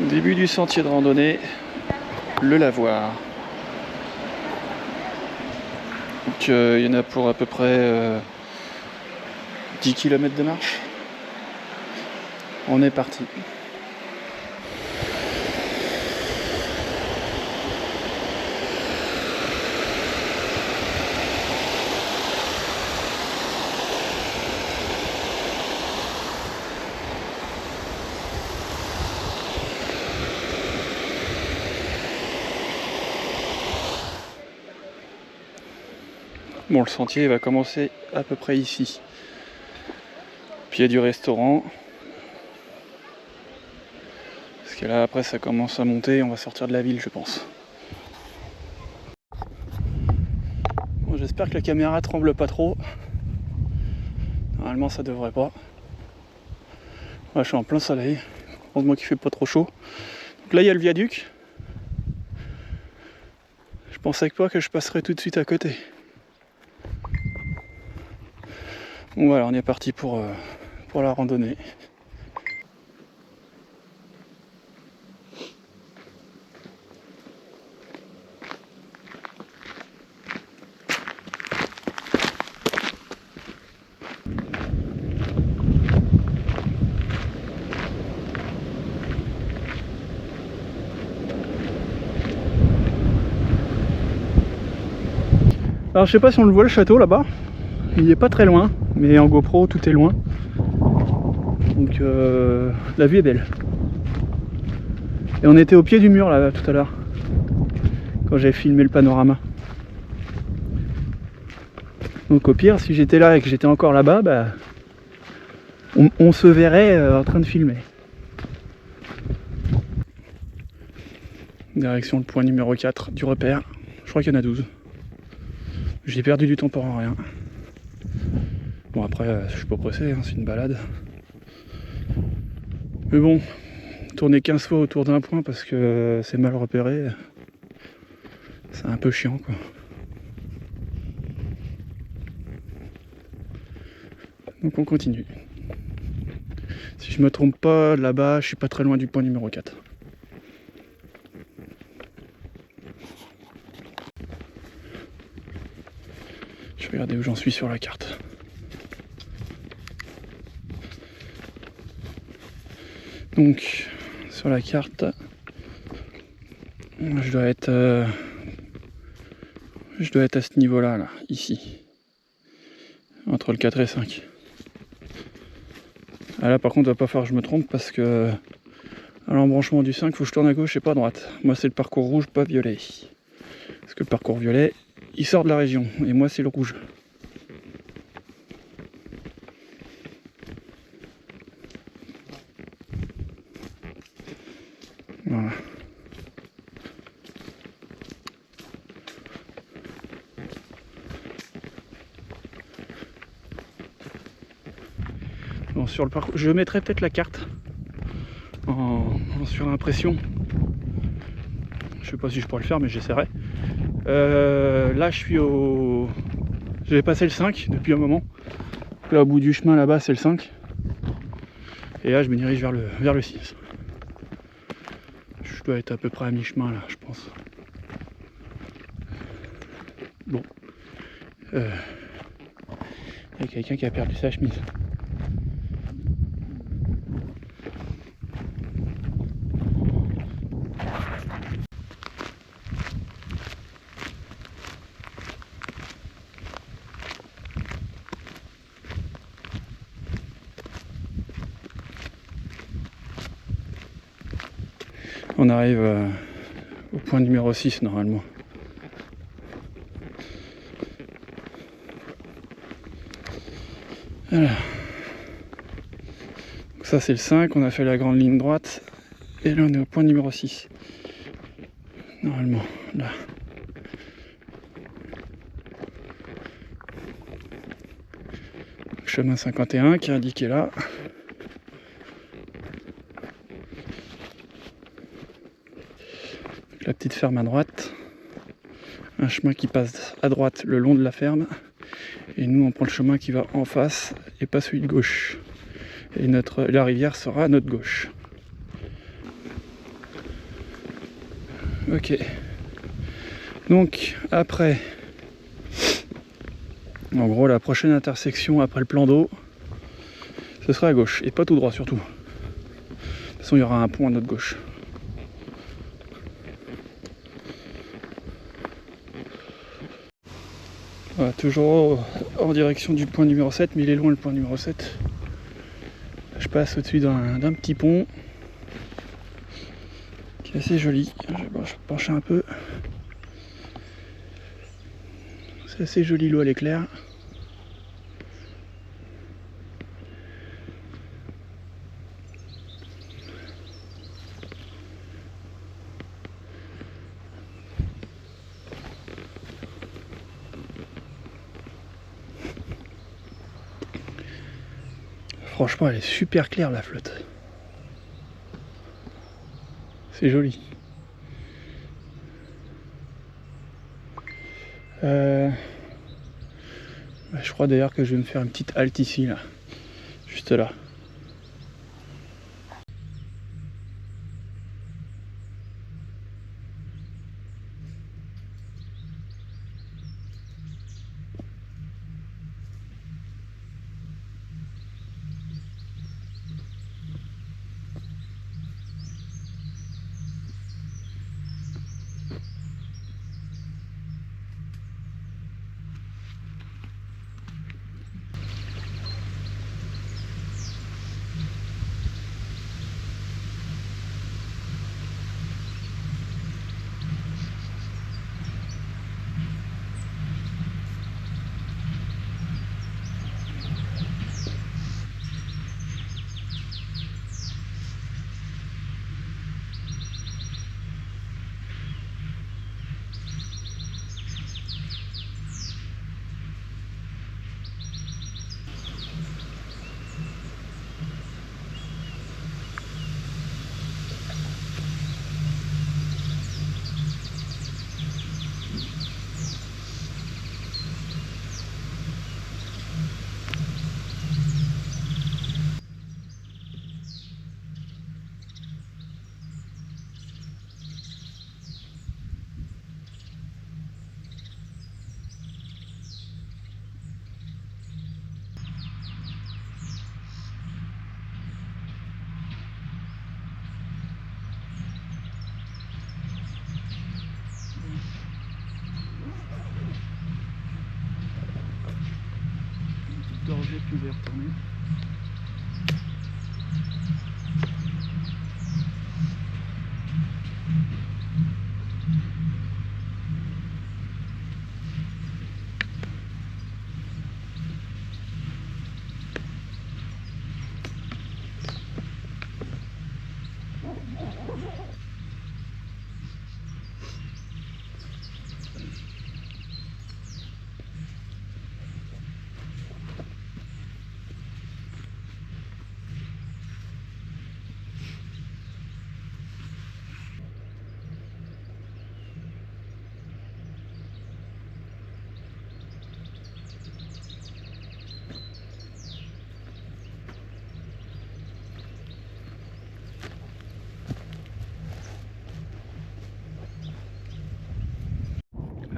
Début du sentier de randonnée, le lavoir. Donc il y en a pour à peu près 10 km de marche. On est parti. Bon, le sentier va commencer à peu près ici. Puis il y a du restaurant. Parce que là, après, ça commence à monter. On va sortir de la ville, je pense. Bon, j'espère que la caméra tremble pas trop. Normalement, ça devrait pas. Ouais, je suis en plein soleil. Heureusement qu'il fait pas trop chaud. Donc là, il y a le viaduc. Je pensais pas que je passerais tout de suite à côté. Bon voilà, on est parti pour la randonnée. Alors je sais pas si on le voit le château là-bas. Il est pas très loin, mais en GoPro tout est loin. Donc la vue est belle. Et on était au pied du mur là tout à l'heure, quand j'avais filmé le panorama. Donc au pire, si j'étais là et que j'étais encore là-bas, bah, on se verrait en train de filmer. Direction le point numéro 4 du repère. Je crois qu'il y en a 12. J'ai perdu du temps pour rien. Bon après, je suis pas pressé, hein, c'est une balade. Mais bon, tourner 15 fois autour d'un point parce que c'est mal repéré, c'est un peu chiant quoi. Donc on continue. Si je me trompe pas, là-bas, je suis pas très loin du point numéro 4. Je vais regarder où j'en suis sur la carte. Donc, sur la carte, je dois être à ce niveau-là, là, ici. Entre le 4 et 5. Ah là, par contre, il va pas falloir que je me trompe parce que à l'embranchement du 5, il faut que je tourne à gauche et pas à droite. Moi, c'est le parcours rouge, pas violet. Parce que le parcours violet, il sort de la région. Et moi, c'est le rouge. Voilà. Bon, sur le parcours, je mettrai peut-être la carte en surimpression. Je sais pas si je pourrais le faire, mais j'essaierai. Là, je suis au... J'avais passé le 5 depuis un moment. Là, au bout du chemin, là-bas, c'est le 5. Et là, je me dirige vers le 6. Je dois être à peu près à mi-chemin, là, je pense. Bon. Il y a quelqu'un qui a perdu sa chemise. On arrive au point numéro 6 normalement. Voilà. Donc ça c'est le 5, on a fait la grande ligne droite. Et là on est au point numéro 6. Normalement, là. Chemin 51 qui est indiqué là. La petite ferme à droite, un chemin qui passe à droite le long de la ferme, et nous on prend le chemin qui va en face et pas celui de gauche, et la rivière sera à notre gauche. Ok. Donc après, en gros la prochaine intersection après le plan d'eau, ce sera à gauche et pas tout droit surtout. De toute façon il y aura un pont à notre gauche. Voilà, toujours en direction du point numéro 7, mais il est loin le point numéro 7. Je passe au-dessus d'un petit pont qui est assez joli. Je vais pencher un peu. C'est assez joli, l'eau elle est claire. Franchement elle est super claire la flotte. C'est joli. Je crois d'ailleurs que je vais me faire une petite halte ici, là, juste là. Gorgée, puis on va y retourner.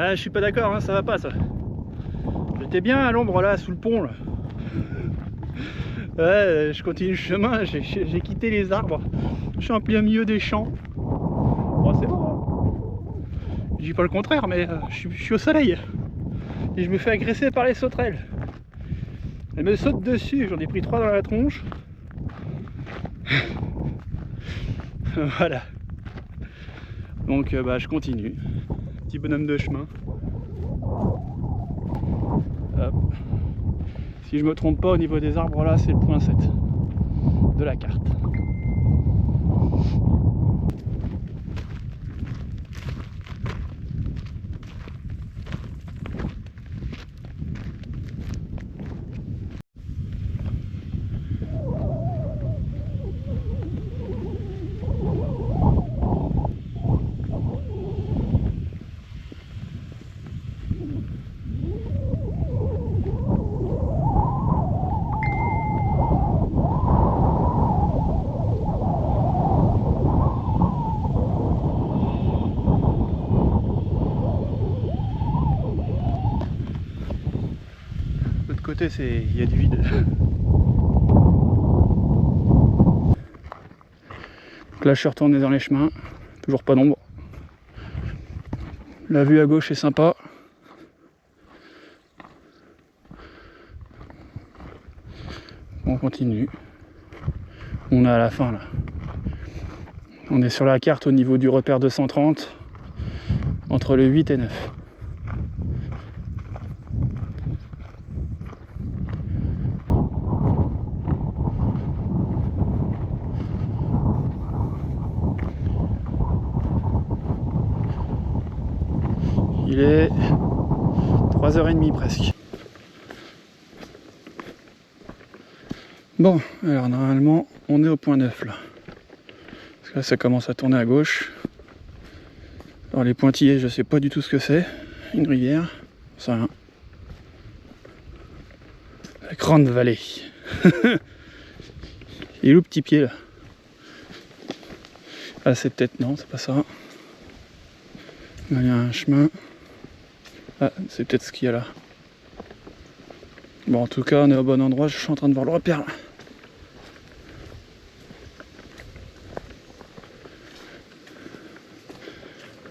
Ah, je suis pas d'accord, hein, ça va pas ça. J'étais bien à l'ombre là, sous le pont là. Ouais, je continue le chemin, j'ai quitté les arbres. Je suis en plein milieu des champs. Bon, c'est bon, hein. Je dis pas le contraire, mais je suis au soleil. Et je me fais agresser par les sauterelles. Elles me sautent dessus, j'en ai pris 3 dans la tronche. Voilà. Donc bah, je continue. Petit bonhomme de chemin. Hop. Si je me trompe pas, au niveau des arbres là, c'est le point 7 de la carte. côté, il y a du vide. Donc là je suis retourné dans les chemins, toujours pas d'ombre. La vue à gauche est sympa. On continue. On est à la fin là. On est sur la carte au niveau du repère 230, entre le 8 et 9. Il est 3h30 presque. Bon, alors normalement on est au point 9 là. Parce que là ça commence à tourner à gauche. Alors les pointillés, je sais pas du tout ce que c'est. Une rivière, c'est rien. La grande vallée. Il est où le petit pied là? Ah c'est peut-être, non c'est pas ça. Là, il y a un chemin. Ah c'est peut-être ce qu'il y a là. Bon en tout cas on est au bon endroit, je suis en train de voir le repère là.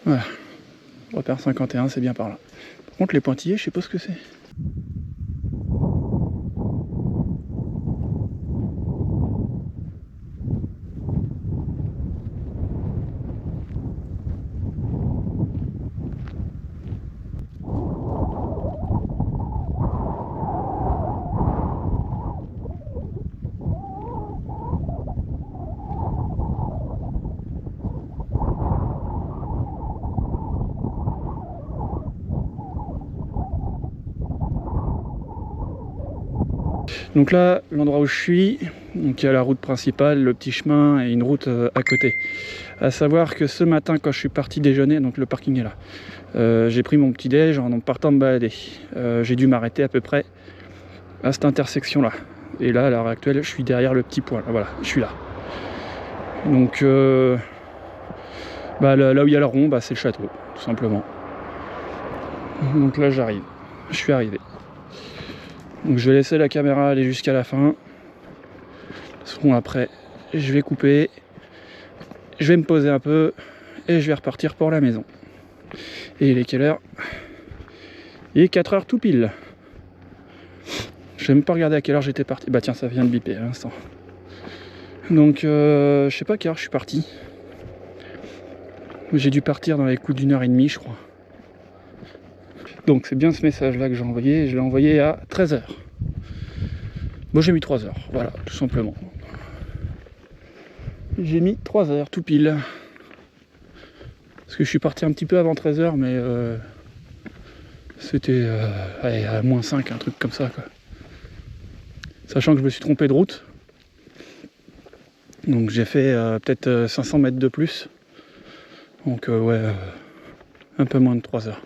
Voilà, repère 51, c'est bien par là. Par contre les pointillés, je sais pas ce que c'est. Donc là, l'endroit où je suis, donc il y a la route principale, le petit chemin et une route à côté. À savoir que ce matin, quand je suis parti déjeuner, donc le parking est là, j'ai pris mon petit déj en partant me balader. J'ai dû m'arrêter à peu près à cette intersection-là. Et là, à l'heure actuelle, je suis derrière le petit point. Voilà, je suis là. Donc là où il y a le rond, c'est le château, tout simplement. Donc là, j'arrive. Je suis arrivé. Donc je vais laisser la caméra aller jusqu'à la fin. Parce que après, je vais couper. Je vais me poser un peu. Et je vais repartir pour la maison. Et il est quelle heure? Il est 4h tout pile. Je vais même pas regarder à quelle heure j'étais parti. Bah tiens, ça vient de biper à l'instant. Donc je sais pas à quelle heure je suis parti. J'ai dû partir dans les coups d'1h30 je crois. Donc c'est bien ce message là que j'ai envoyé. Je l'ai envoyé à 13h. Bon j'ai mis 3h, voilà, tout simplement. J'ai mis 3h tout pile. Parce que je suis parti un petit peu avant 13h, mais c'était à moins 5, un truc comme ça quoi. Sachant que je me suis trompé de route. Donc j'ai fait peut-être 500 mètres de plus. Donc ouais, un peu moins de 3 heures.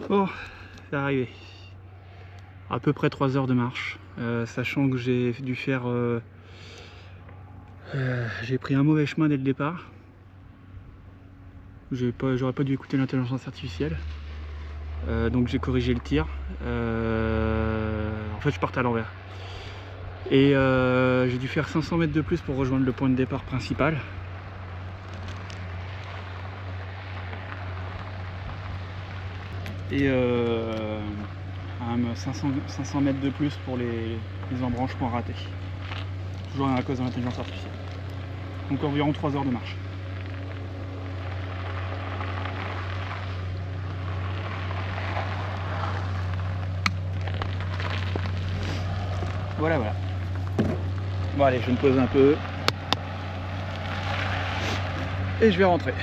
Bon, c'est arrivé. À peu près 3 heures de marche, sachant que j'ai dû faire... j'ai pris un mauvais chemin dès le départ. J'aurais pas dû écouter l'intelligence artificielle. Donc j'ai corrigé le tir. En fait je partais à l'envers. Et j'ai dû faire 500 mètres de plus pour rejoindre le point de départ principal. et à 500 mètres de plus pour les embranchements ratés. Toujours à cause de l'intelligence artificielle. Donc environ 3 heures de marche. Voilà. Bon allez, je me pose un peu. Et je vais rentrer.